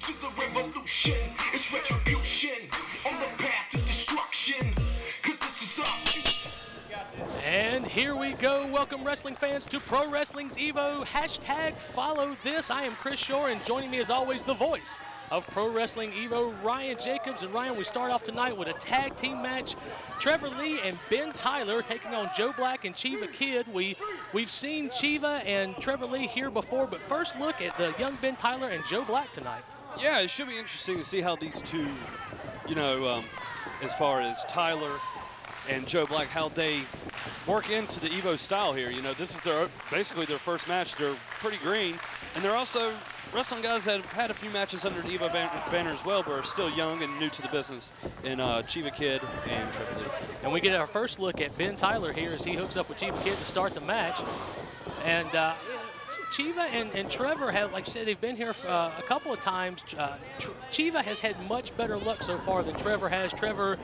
to the revolution. It's retribution on the path to destruction. Cause this is up. And here we go. Welcome, wrestling fans, to Pro Wrestling's Evo. Hashtag follow this. I am Chris Shore, and joining me as always, the voice of Pro Wrestling Evo, Ryan Jacobs. And Ryan, we start off tonight with a tag team match. Trevor Lee and Ben Tyler taking on Joe Black and Chiva Kid. We've seen Chiva and Trevor Lee here before, but first look at the young Ben Tyler and Joe Black tonight. Yeah, it should be interesting to see how these two, as far as Tyler and Joe Black, how they work into the Evo style here. This is basically their first match. They're pretty green, and they're also wrestling guys that have had a few matches under the Evo banner as well, but are still young and new to the business in Chiva Kid and Trevor Lee. And we get our first look at Ben Tyler here as he hooks up with Chiva Kid to start the match. And Chiva and Trevor have, like I said, they've been here a couple of times. Chiva has had much better luck so far than Trevor has. Trevor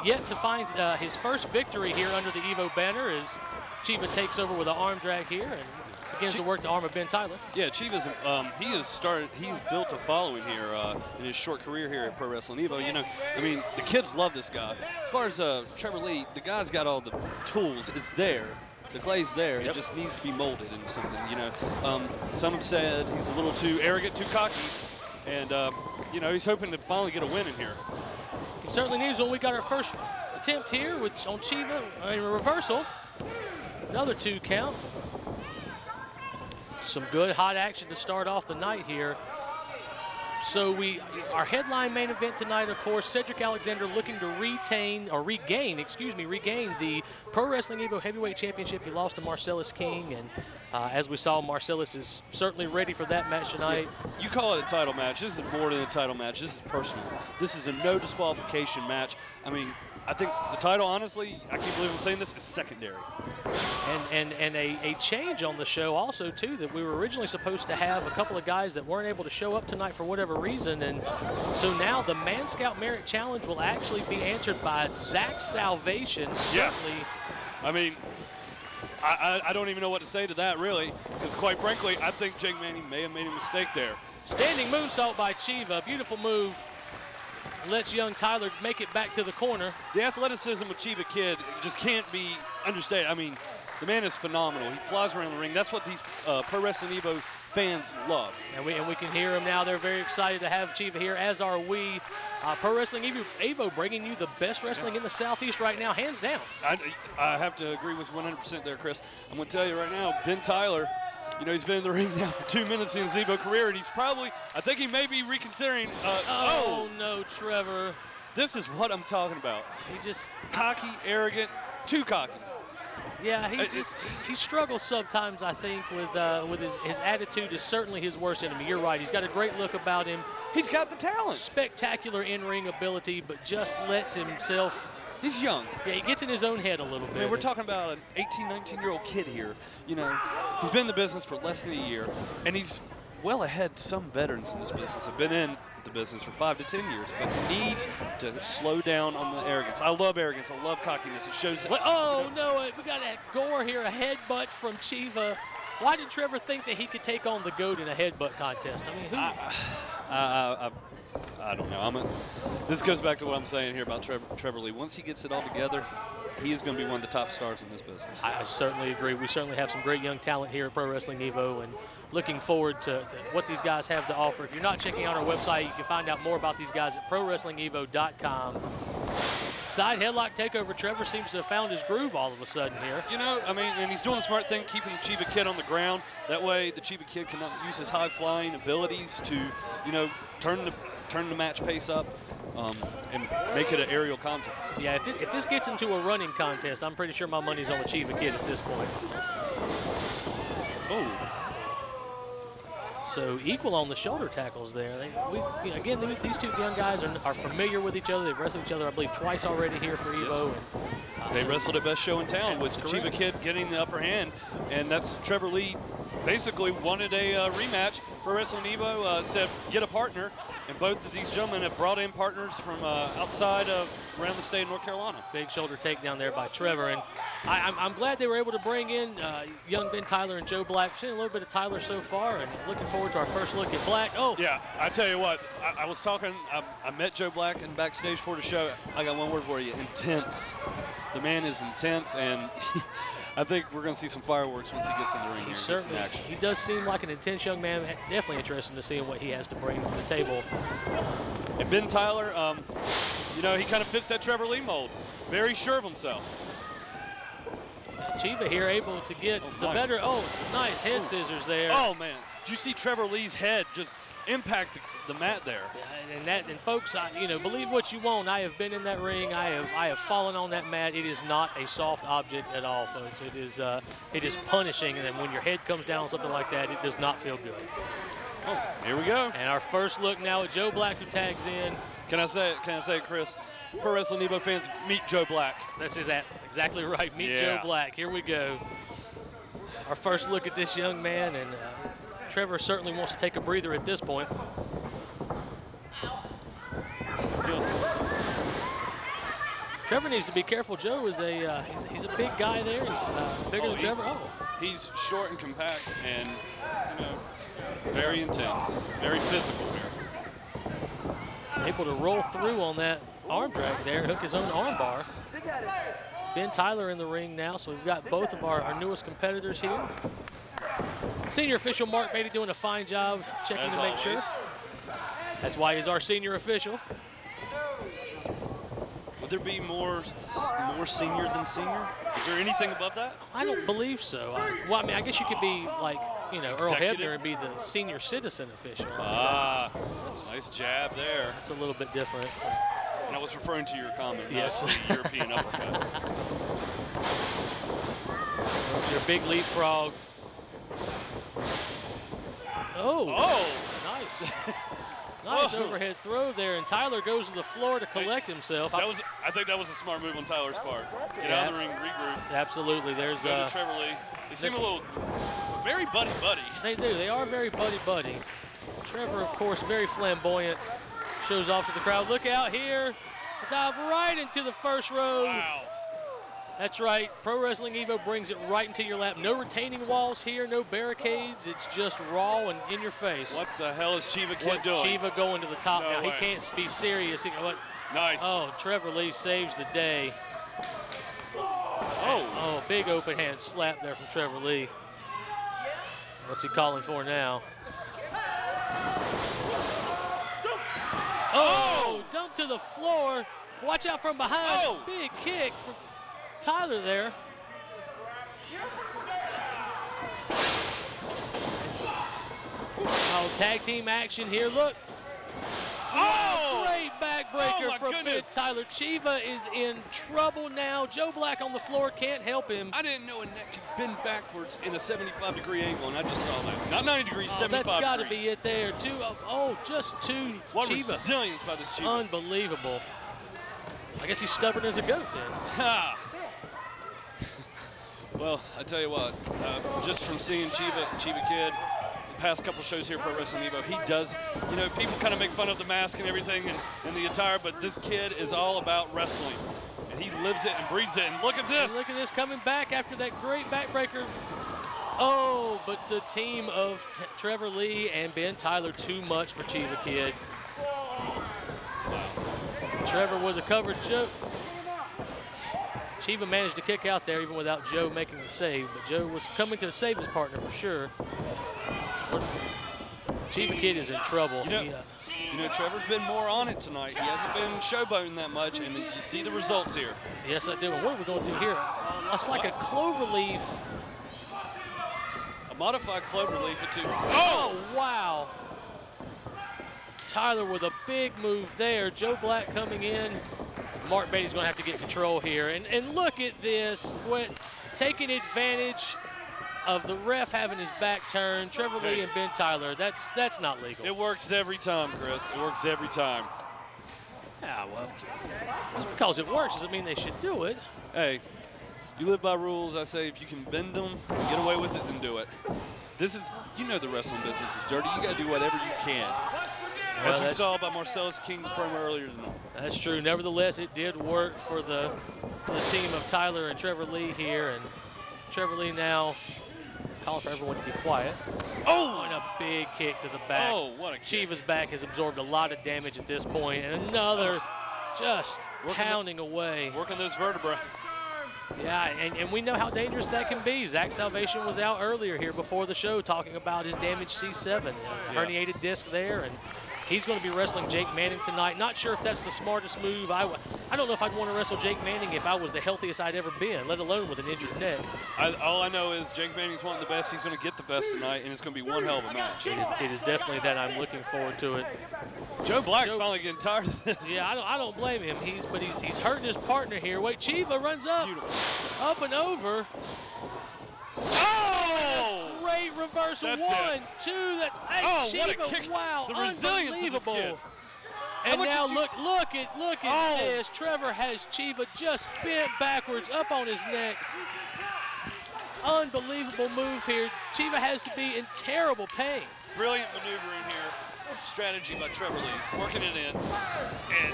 yet to find his first victory here under the Evo banner as Chiva takes over with an arm drag here and begins to work the arm of Ben Tyler. Yeah, Chiva's he's built a following here in his short career here at Pro Wrestling Evo. The kids love this guy. As far as Trevor Lee, the guy's got all the tools. It's there. The clay's there. Yep. It just needs to be molded into something, Some have said he's a little too arrogant, too cocky, and, he's hoping to finally get a win in here. He certainly needs one. We got our first attempt here on Chiva, a reversal. Another 2 count. Some good hot action to start off the night here. So our headline main event tonight, of course, Cedric Alexander looking to regain the Pro Wrestling Evo Heavyweight Championship. He lost to Marcellus King, and as we saw, Marcellus is certainly ready for that match tonight. Yeah, you call it a title match. This is more than a title match. This is personal. This is a no disqualification match. I think the title, honestly, I can't believe I'm saying this, is secondary. And a change on the show also, too, that we were originally supposed to have a couple of guys that weren't able to show up tonight for whatever reason. And so now the Man Scout Merit Challenge will actually be answered by Zach Salvation. Yeah. Certainly. I don't even know what to say to that, really, because quite frankly, I think Jake Manning may have made a mistake there. Standing moonsault by Chiva. Beautiful move. Lets young Tyler make it back to the corner. The athleticism of Chiva Kid just can't be understated. The man is phenomenal. He flies around the ring. That's what these Pro Wrestling Evo fans love. And we can hear them now. They're very excited to have Chiva here, as are we. Pro Wrestling Evo bringing you the best wrestling in the Southeast right now, hands down. I have to agree with 100% there, Chris. I'm going to tell you right now, Ben Tyler, he's been in the ring now for 2 minutes in his Evo career, and he's probably, I think he may be reconsidering. Oh, no, Trevor. This is what I'm talking about. He just cocky, arrogant, too cocky. Yeah, he struggles sometimes, I think, with his attitude is certainly his worst enemy. You're right. He's got a great look about him. He's got the talent. Spectacular in-ring ability, but just lets himself. He's young. Yeah, he gets in his own head a little bit. We're talking about an 18, 19-year-old kid here. He's been in the business for less than a year, and he's well ahead. Some veterans in this business have been in the business for 5 to 10 years, but he needs to slow down on the arrogance. I love arrogance. I love cockiness. It shows that. Oh, no, we got a gore here, a headbutt from Chiva. Why did Trevor think that he could take on the GOAT in a headbutt contest? Who? I don't know. This goes back to what I'm saying here about Trevor Lee. Once he gets it all together, he is going to be one of the top stars in this business. I certainly agree. We certainly have some great young talent here at Pro Wrestling Evo, and looking forward to what these guys have to offer. If you're not checking out our website, you can find out more about these guys at ProWrestlingEvo.com. Side headlock takeover. Trevor seems to have found his groove all of a sudden here. And he's doing the smart thing, keeping the Chiva Kid on the ground. That way the Chiva Kid can use his high-flying abilities to, turn the match pace up and make it an aerial contest. Yeah, if this gets into a running contest, I'm pretty sure my money's on the Chiva Kid at this point. Oh. So equal on the shoulder tackles there. Again, these two young guys are familiar with each other. They've wrestled each other, I believe, twice already here for Evo. Yes. They wrestled at best show in town with Chiva Kid getting the upper hand, and that's Trevor Lee basically wanted a rematch. Pro Wrestling Evo said get a partner, and both of these gentlemen have brought in partners from outside of around the state of North Carolina. Big shoulder takedown there by Trevor, and I'm glad they were able to bring in young Ben Tyler and Joe Black. We've seen a little bit of Tyler so far, and looking forward to our first look at Black. Oh, yeah, I tell you what, I was talking, I met Joe Black in backstage for the show. I got one word for you, intense. The man is intense, and I think we're going to see some fireworks once he gets in the ring here. Certainly, he does seem like an intense young man. Definitely interesting to see what he has to bring to the table. And Ben Tyler, you know, he kind of fits that Trevor Lee mold. Very sure of himself. Chiva here able to get the better. Oh, nice head scissors there. Oh, man. Did you see Trevor Lee's head just impact the mat there? And folks, you know, believe what you want. I have been in that ring. I have fallen on that mat. It is not a soft object at all, folks. It is punishing, and then when your head comes down on something like that, it does not feel good. Oh, here we go. And our first look now at Joe Black, who tags in. Can I say it, Chris? Pro Wrestling Evo fans, meet Joe Black. That's exactly right. Meet Joe Black. Here we go. Our first look at this young man, and Trevor certainly wants to take a breather at this point. Still. Trevor needs to be careful. Joe is he's a big guy there. He's bigger than Trevor. Oh. He's short and compact, and you know, very intense, very physical here. Able to roll through on that arm drag there, hook his own arm bar. Ben Tyler in the ring now, so we've got both of our newest competitors here. Senior official Mark Beatty doing a fine job checking to make sure. That's why he's our senior official. Would there be more senior than senior? Is there anything above that? I don't believe so. Well, I mean, I guess you could be like, you know, Earl Hebner and be the senior citizen official. Ah, nice jab there. That's a little bit different. And I was referring to your comment, yes. Not the European uppercut. There's your big leapfrog. Oh, nice. Nice overhead throw there, and Tyler goes to the floor to collect himself. I think that was a smart move on Tyler's part. Get out of the ring, regroup. Absolutely. There's go to Trevor Lee. They seem a little very buddy-buddy. They do. They are very buddy-buddy. Trevor, of course, very flamboyant. Shows off to the crowd. Look out here. Dive right into the first row. Wow. That's right. Pro Wrestling Evo brings it right into your lap. No retaining walls here, no barricades. It's just raw and in your face. What the hell is Chiva Kid doing? Chiva going to the top now. Way. He can't be serious. Nice. Oh, Trevor Lee saves the day. Oh, big open hand slap there from Trevor Lee. What's he calling for now? Oh, dump to the floor. Watch out from behind. Oh. Big kick from Tyler there. Oh, tag team action here. Look. Oh, great backbreaker from Ben Tyler. Chiva is in trouble now. Joe Black on the floor can't help him. I didn't know a neck could bend backwards in a 75-degree angle, and I just saw that. Not 90 degrees, 75 that's got degrees. to be it there. Just two. What Chiva. Resilience by this Chiva. Unbelievable. I guess he's stubborn as a goat then. Ha! Well, I tell you what, just from seeing Chiva Kid, the past couple shows here at Pro Wrestling Evo, he does, you know, people kind of make fun of the mask and everything and the attire, but this kid is all about wrestling. And he lives it and breathes it. And look at this. And look at this coming back after that great backbreaker. Oh, but the team of Trevor Lee and Ben Tyler, too much for Chiva Kid. Trevor with the covered Joe. Chiva managed to kick out there even without Joe making the save, but Joe was coming to save his partner for sure. Chiva Kid is in trouble. You know, Trevor's been more on it tonight. He hasn't been showboating that much, and you see the results here. Yes, I do. And what are we going to do here? It's like a cloverleaf. A modified cloverleaf at 2. Oh, wow. Tyler with a big move there. Joe Black coming in. Mark Beatty's going to have to get control here. And look at this. Taking advantage of the ref having his back turned. Trevor Lee and Ben Tyler. That's not legal. It works every time, Chris. It works every time. Yeah, well, just because it works doesn't mean they should do it. Hey, you live by rules. I say if you can bend them, get away with it, then do it. this is, you know, the wrestling business is dirty. You got to do whatever you can. Well, As we saw by Marcellus King's promo earlier tonight. That's true. Nevertheless, it did work for the team of Tyler and Trevor Lee here. And Trevor Lee now calling for everyone to be quiet. Oh, and a big kick to the back. Oh, what a kick. Chiva's back has absorbed a lot of damage at this point. And another just pounding away. Working those vertebrae. Yeah, and we know how dangerous that can be. Zach Salvation was out earlier here before the show talking about his damaged C7, herniated disc there, and he's going to be wrestling Jake Manning tonight. Not sure if that's the smartest move. I don't know if I'd want to wrestle Jake Manning if I was the healthiest I'd ever been, let alone with an injured neck. All I know is Jake Manning's one of the best. He's going to get the best tonight, and it's going to be one hell of a match. It is definitely that. I'm looking forward to it. Joe Black's finally getting tired of this. Yeah, I don't blame him. He's hurting his partner here. Wait, Chiva runs up. Beautiful. Up and over. Oh! Great reversal. That's 1, 2. That's Oh, what a Chiva, kick. wow, The resilience of this unbelievable. kid. And now much look at this. Trevor has Chiva just bent backwards up on his neck. Unbelievable move here. Chiva has to be in terrible pain. Brilliant maneuvering here. Strategy by Trevor Lee, working it in. And,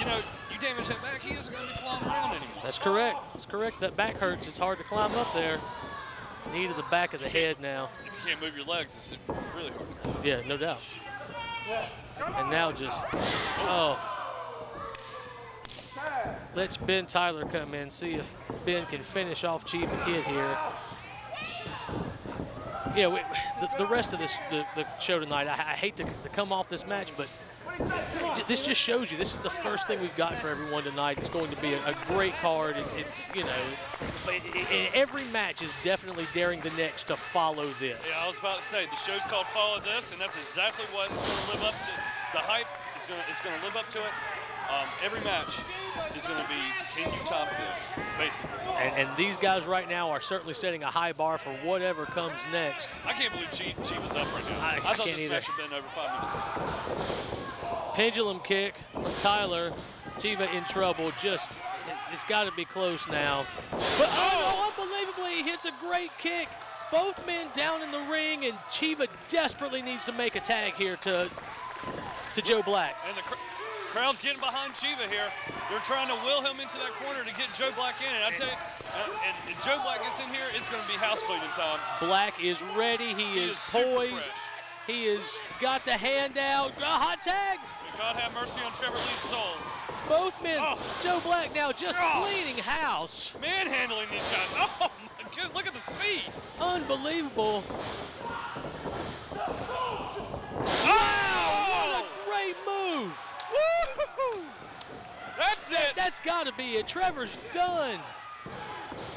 you know, you damage that back, he isn't going to be flying around anymore. That's correct. That's correct. That back hurts. It's hard to climb up there. Knee to the back of the head now. If you can't move your legs, it's really hard. Yeah, no doubt. And now just, let's Ben Tyler come in, see if Ben can finish off Chiva Kid here. Yeah, the rest of the show tonight, I hate to come off this match, but this just shows you this is the first thing we've got for everyone tonight. It's going to be a great card. It's you know, every match is definitely daring the next to follow this. Yeah, I was about to say, the show's called Follow This, and that's exactly what it's going to live up to. The hype is going to live up to it. Every match is going to be, can you top this, basically. And these guys right now are certainly setting a high bar for whatever comes next. I can't believe Chiva's up right now. I thought this match had been over 5 minutes ago. Pendulum kick from Tyler. Chiva in trouble. Just, it's got to be close now. But oh no, unbelievably, he hits a great kick. Both men down in the ring, and Chiva desperately needs to make a tag here to Joe Black. And the crowd's getting behind Chiva here. They're trying to will him into that corner to get Joe Black in. And I tell you, and Joe Black gets in here, it's going to be house cleaning time. Black is ready. He is poised. He has got the hand out. A hot tag. May God have mercy on Trevor Lee's soul. Both men. Joe Black now just cleaning house. Manhandling these guys. Oh, my goodness. Look at the speed. Unbelievable. Oh! What a great move. Woo-hoo-hoo. That's it. That's got to be it. Trevor's done.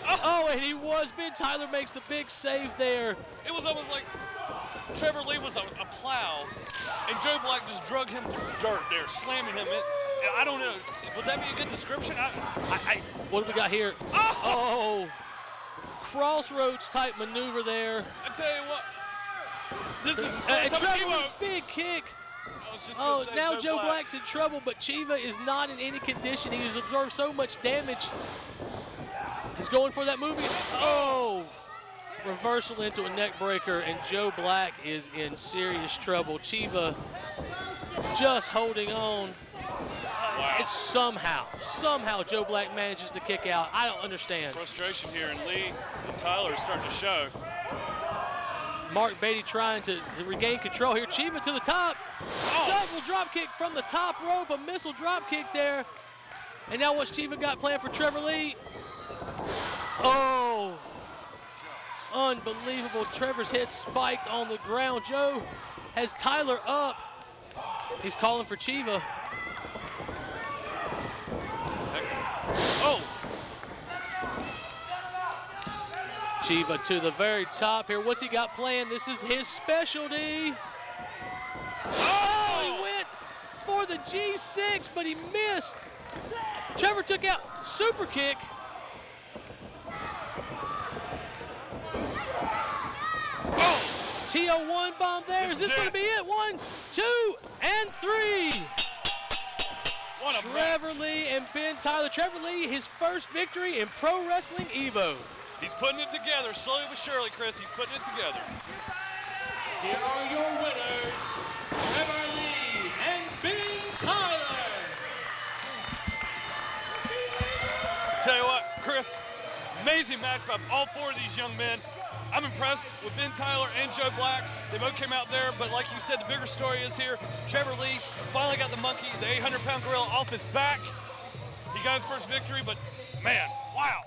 Oh, and he was. Ben Tyler makes the big save there. It was almost like Trevor Lee was a plow, and Joe Black just drug him through dirt there, slamming him in. I don't know. Would that be a good description? What do we got here? Oh! Crossroads type maneuver there. I tell you what. This is Trevor, big kick. Oh, now Joe Black's in trouble, but Chiva is not in any condition. He has absorbed so much damage. He's going for that movie. Oh! Reversal into a neck breaker, and Joe Black is in serious trouble. Chiva just holding on. Wow. It's somehow Joe Black manages to kick out. I don't understand. Frustration here, and Lee and Tyler are starting to show. Mark Beatty trying to regain control here. Chiva to the top. Double drop kick from the top rope. A missile drop kick there. And now what's Chiva got planned for Trevor Lee? Oh. Unbelievable. Trevor's head spiked on the ground. Joe has Tyler up. He's calling for Chiva. Oh. Chiva to the very top here. What's he got planned? This is his specialty. Oh, he went for the G6, but he missed. Trevor took out super kick. Oh, TO1 bomb there. Is this going to be it? 1, 2, and 3. Trevor Lee and Ben Tyler. Trevor Lee, his first victory in Pro Wrestling Evo. He's putting it together slowly but surely, Chris. He's putting it together. Here are your winners, Trevor and Ben Tyler. Tell you what, Chris, amazing match by all 4 of these young men. I'm impressed with Ben Tyler and Joe Black. They both came out there, but like you said, the bigger story is here. Trevor Lee finally got the monkey, the 800-pound gorilla, off his back. He got his first victory, but man, wow.